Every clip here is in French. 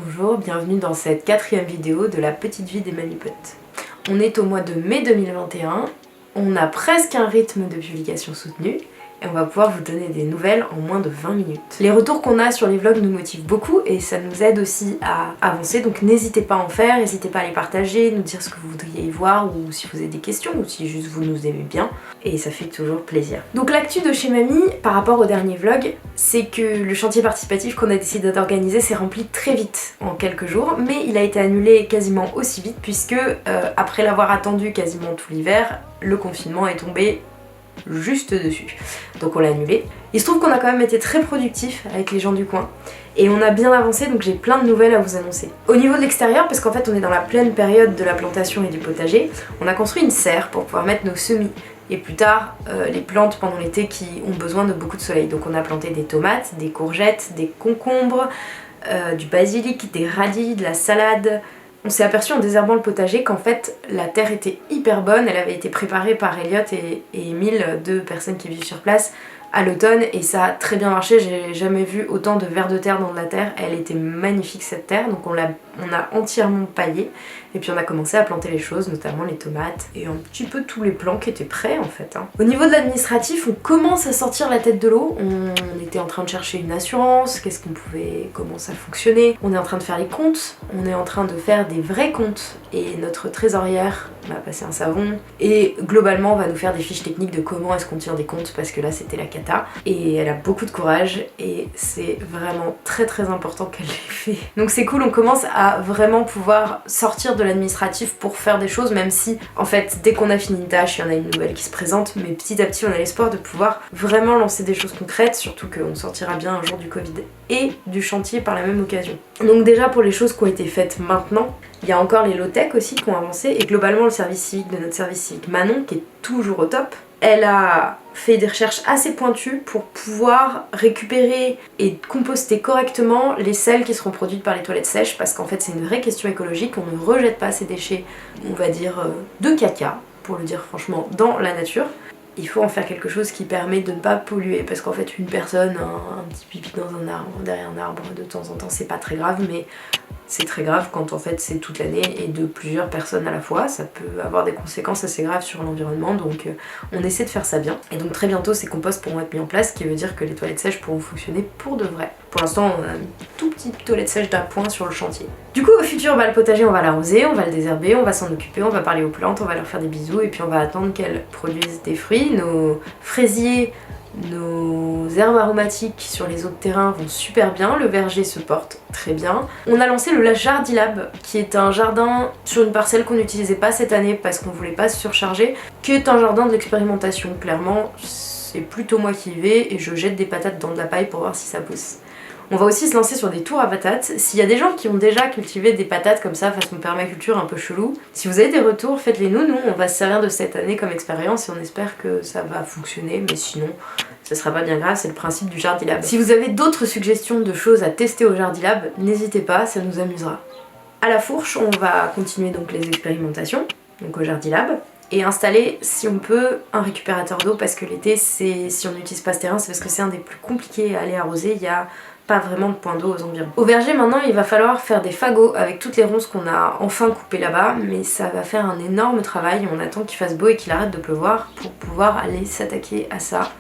Bonjour, bienvenue dans cette 4e vidéo de la petite vie des mamipotes. On est au mois de mai 2021, on a presque un rythme de publication soutenu et on va pouvoir vous donner des nouvelles en moins de 20 minutes. Les retours qu'on a sur les vlogs nous motivent beaucoup et ça nous aide aussi à avancer, donc n'hésitez pas à en faire, n'hésitez pas à les partager, nous dire ce que vous voudriez y voir ou si vous avez des questions ou si juste vous nous aimez bien et ça fait toujours plaisir. Donc l'actu de chez Mamie par rapport au dernier vlog, c'est que le chantier participatif qu'on a décidé d'organiser s'est rempli très vite en quelques jours, mais il a été annulé quasiment aussi vite puisque après l'avoir attendu quasiment tout l'hiver, le confinement est tombé juste dessus. Donc on l'a annulé. Il se trouve qu'on a quand même été très productifs avec les gens du coin et on a bien avancé, donc j'ai plein de nouvelles à vous annoncer. Au niveau de l'extérieur, parce qu'en fait on est dans la pleine période de la plantation et du potager, on a construit une serre pour pouvoir mettre nos semis et plus tard les plantes pendant l'été qui ont besoin de beaucoup de soleil. Donc on a planté des tomates, des courgettes, des concombres, du basilic, des radis, de la salade. On s'est aperçu en désherbant le potager qu'en fait la terre était hyper bonne, elle avait été préparée par Elliot et Emile, deux personnes qui vivent sur place, à l'automne et ça a très bien marché, j'ai jamais vu autant de vers de terre dans de la terre, elle était magnifique cette terre, donc on a entièrement paillé et puis on a commencé à planter les choses, notamment les tomates et un petit peu tous les plants qui étaient prêts en fait. Au niveau de l'administratif, on commence à sortir la tête de l'eau, on était en train de chercher une assurance, comment ça fonctionnait, on est en train de faire les comptes, on est en train de faire des vrais comptes et notre trésorière m'a passé un savon et globalement on va nous faire des fiches techniques de comment est-ce qu'on tire des comptes parce que là c'était la cata et elle a beaucoup de courage et c'est vraiment très important qu'elle l'ait fait. Donc c'est cool, on commence à vraiment pouvoir sortir de l'administratif pour faire des choses, même si en fait dès qu'on a fini une tâche il y en a une nouvelle qui se présente, mais petit à petit on a l'espoir de pouvoir vraiment lancer des choses concrètes, surtout qu'on sortira bien un jour du Covid et du chantier par la même occasion. Donc déjà pour les choses qui ont été faites maintenant, il y a encore les low-tech aussi qui ont avancé et globalement le service civique de notre service civique Manon qui est toujours au top. Elle a fait des recherches assez pointues pour pouvoir récupérer et composter correctement les selles qui seront produites par les toilettes sèches parce qu'en fait c'est une vraie question écologique, on ne rejette pas ces déchets, on va dire de caca, pour le dire franchement, dans la nature. Il faut en faire quelque chose qui permet de ne pas polluer parce qu'en fait une personne, un petit pipi dans un arbre, derrière un arbre de temps en temps c'est pas très grave, mais c'est très grave quand en fait c'est toute l'année et de plusieurs personnes à la fois, ça peut avoir des conséquences assez graves sur l'environnement, donc on essaie de faire ça bien. Et donc très bientôt ces composts pourront être mis en place, ce qui veut dire que les toilettes sèches pourront fonctionner pour de vrai. Pour l'instant on a une tout petite toilette sèche d'appoint sur le chantier. Du coup au futur le potager on va l'arroser, on va le désherber, on va s'en occuper, on va parler aux plantes, on va leur faire des bisous et puis on va attendre qu'elles produisent des fruits. Nos fraisiers, nos herbes aromatiques sur les autres terrains vont super bien, le verger se porte très bien. On a lancé le Jardilab, qui est un jardin sur une parcelle qu'on n'utilisait pas cette année parce qu'on voulait pas se surcharger, qui est un jardin de l'expérimentation. Clairement, c'est plutôt moi qui y vais et je jette des patates dans de la paille pour voir si ça pousse. On va aussi se lancer sur des tours à patates. S'il y a des gens qui ont déjà cultivé des patates comme ça façon permaculture un peu chelou, si vous avez des retours, faites-les nous. On va se servir de cette année comme expérience et on espère que ça va fonctionner, mais sinon ce sera pas bien grave, c'est le principe du Jardilab. Si vous avez d'autres suggestions de choses à tester au Jardilab, n'hésitez pas, ça nous amusera. À la fourche, on va continuer donc les expérimentations, donc au Jardilab, et installer, si on peut, un récupérateur d'eau parce que l'été, si on n'utilise pas ce terrain, c'est parce que c'est un des plus compliqués à aller arroser. Il y a pas vraiment de point d'eau aux environs. Au verger maintenant il va falloir faire des fagots avec toutes les ronces qu'on a enfin coupées là-bas, mais ça va faire un énorme travail, on attend qu'il fasse beau et qu'il arrête de pleuvoir pour pouvoir aller s'attaquer à ça,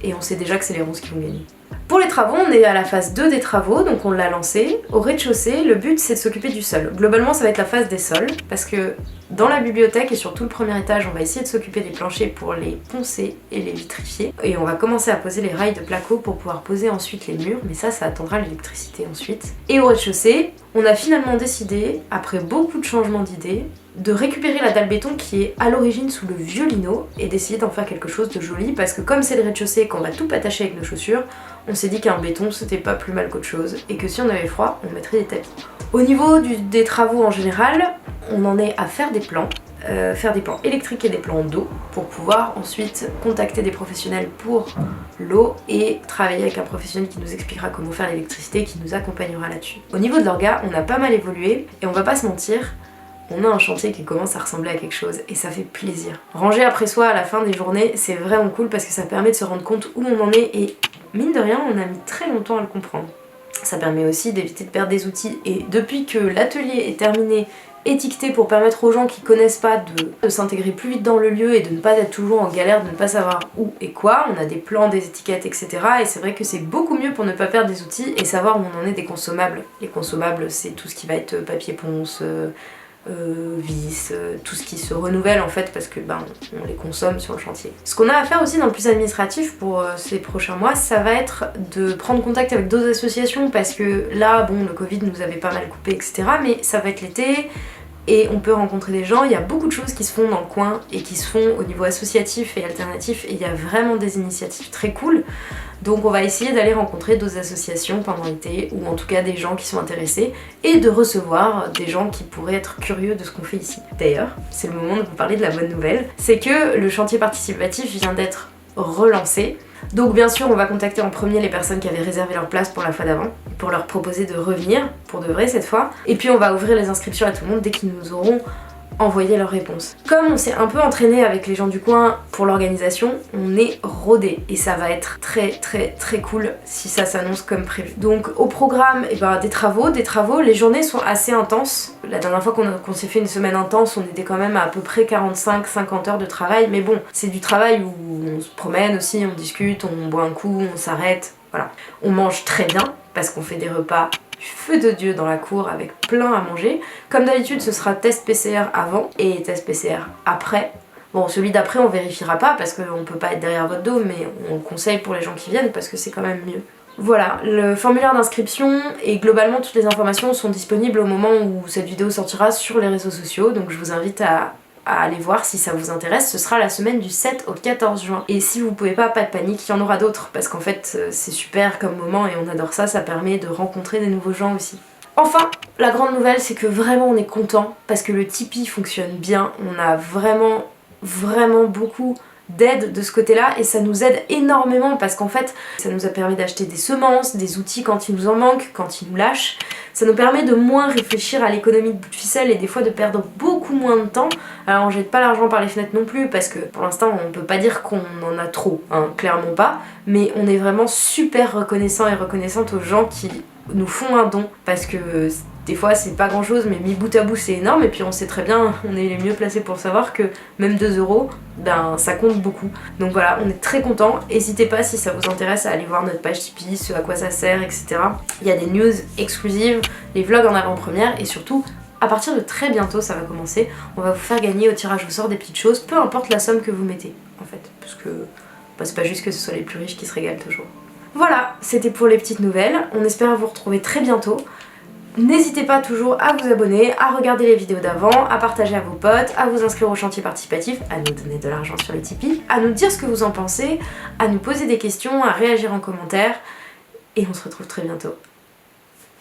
et on sait déjà que c'est les ronces qui vont gagner. Pour les travaux, on est à la phase 2 des travaux, donc on l'a lancé. Au rez-de-chaussée, le but c'est de s'occuper du sol. Globalement ça va être la phase des sols, parce que dans la bibliothèque et sur tout le premier étage, on va essayer de s'occuper des planchers pour les poncer et les vitrifier. Et on va commencer à poser les rails de placo pour pouvoir poser ensuite les murs, mais ça attendra l'électricité ensuite. Et au rez-de-chaussée, on a finalement décidé, après beaucoup de changements d'idées, de récupérer la dalle béton qui est à l'origine sous le vieux lino et d'essayer d'en faire quelque chose de joli parce que comme c'est le rez-de-chaussée et qu'on va tout attacher avec nos chaussures, on s'est dit qu'un béton c'était pas plus mal qu'autre chose et que si on avait froid, on mettrait des tapis. Au niveau des travaux en général, on en est à faire des plans électriques et des plans d'eau pour pouvoir ensuite contacter des professionnels pour l'eau et travailler avec un professionnel qui nous expliquera comment faire l'électricité et qui nous accompagnera là-dessus. Au niveau de l'orga, on a pas mal évolué et on va pas se mentir, on a un chantier qui commence à ressembler à quelque chose et ça fait plaisir. Ranger après soi à la fin des journées, c'est vraiment cool parce que ça permet de se rendre compte où on en est et mine de rien, on a mis très longtemps à le comprendre. Ça permet aussi d'éviter de perdre des outils. Et depuis que l'atelier est terminé, étiqueté pour permettre aux gens qui connaissent pas de s'intégrer plus vite dans le lieu et de ne pas être toujours en galère, de ne pas savoir où et quoi. On a des plans, des étiquettes, etc. Et c'est vrai que c'est beaucoup mieux pour ne pas perdre des outils et savoir où on en est des consommables. Les consommables, c'est tout ce qui va être papier ponce, vis, tout ce qui se renouvelle en fait parce que on les consomme sur le chantier. Ce qu'on a à faire aussi dans le plus administratif pour ces prochains mois, ça va être de prendre contact avec d'autres associations parce que là, le Covid nous avait pas mal coupé, etc. Mais ça va être l'été et on peut rencontrer des gens. Il y a beaucoup de choses qui se font dans le coin et qui se font au niveau associatif et alternatif et il y a vraiment des initiatives très cool. Donc on va essayer d'aller rencontrer d'autres associations pendant l'été ou en tout cas des gens qui sont intéressés et de recevoir des gens qui pourraient être curieux de ce qu'on fait ici. D'ailleurs, c'est le moment de vous parler de la bonne nouvelle, c'est que le chantier participatif vient d'être relancé. Donc bien sûr on va contacter en premier les personnes qui avaient réservé leur place pour la fois d'avant pour leur proposer de revenir pour de vrai cette fois et puis on va ouvrir les inscriptions à tout le monde dès qu'ils nous auront envoyer leurs réponses. Comme on s'est un peu entraîné avec les gens du coin pour l'organisation, on est rodé et ça va être très cool si ça s'annonce comme prévu. Donc au programme, des travaux, les journées sont assez intenses. La dernière fois qu'on s'est fait une semaine intense, on était quand même à peu près 45-50 heures de travail, mais bon, c'est du travail où on se promène aussi, on discute, on boit un coup, on s'arrête, voilà. On mange très bien parce qu'on fait des repas du feu de Dieu dans la cour avec plein à manger. Comme d'habitude, ce sera test PCR avant et test PCR après. Bon, celui d'après on vérifiera pas parce qu'on peut pas être derrière votre dos, mais on le conseille pour les gens qui viennent parce que c'est quand même mieux. Voilà, le formulaire d'inscription et globalement toutes les informations sont disponibles au moment où cette vidéo sortira sur les réseaux sociaux, donc je vous invite à aller voir si ça vous intéresse. Ce sera la semaine du 7 au 14 juin. Et si vous pouvez pas de panique, il y en aura d'autres parce qu'en fait c'est super comme moment et on adore ça, ça permet de rencontrer des nouveaux gens aussi. Enfin, la grande nouvelle c'est que vraiment on est content parce que le Tipeee fonctionne bien, on a vraiment beaucoup d'aide de ce côté-là et ça nous aide énormément parce qu'en fait ça nous a permis d'acheter des semences, des outils quand il nous en manque, quand il nous lâche. Ça nous permet de moins réfléchir à l'économie de bout de ficelle et des fois de perdre beaucoup moins de temps. Alors on jette pas l'argent par les fenêtres non plus parce que pour l'instant on peut pas dire qu'on en a trop, clairement pas, mais on est vraiment super reconnaissant et reconnaissante aux gens qui nous font un don parce que des fois c'est pas grand chose mais mis bout à bout c'est énorme et puis on sait très bien, on est les mieux placés pour savoir que même 2 €, ça compte beaucoup. Donc voilà, on est très contents. N'hésitez pas si ça vous intéresse à aller voir notre page Tipeee, ce à quoi ça sert, etc. Il y a des news exclusives, les vlogs en avant-première et surtout à partir de très bientôt, ça va commencer, on va vous faire gagner au tirage au sort des petites choses, peu importe la somme que vous mettez en fait, parce que c'est pas juste que ce soit les plus riches qui se régalent toujours. Voilà, c'était pour les petites nouvelles, on espère vous retrouver très bientôt. N'hésitez pas toujours à vous abonner, à regarder les vidéos d'avant, à partager à vos potes, à vous inscrire au chantier participatif, à nous donner de l'argent sur les Tipeee, à nous dire ce que vous en pensez, à nous poser des questions, à réagir en commentaire. Et on se retrouve très bientôt.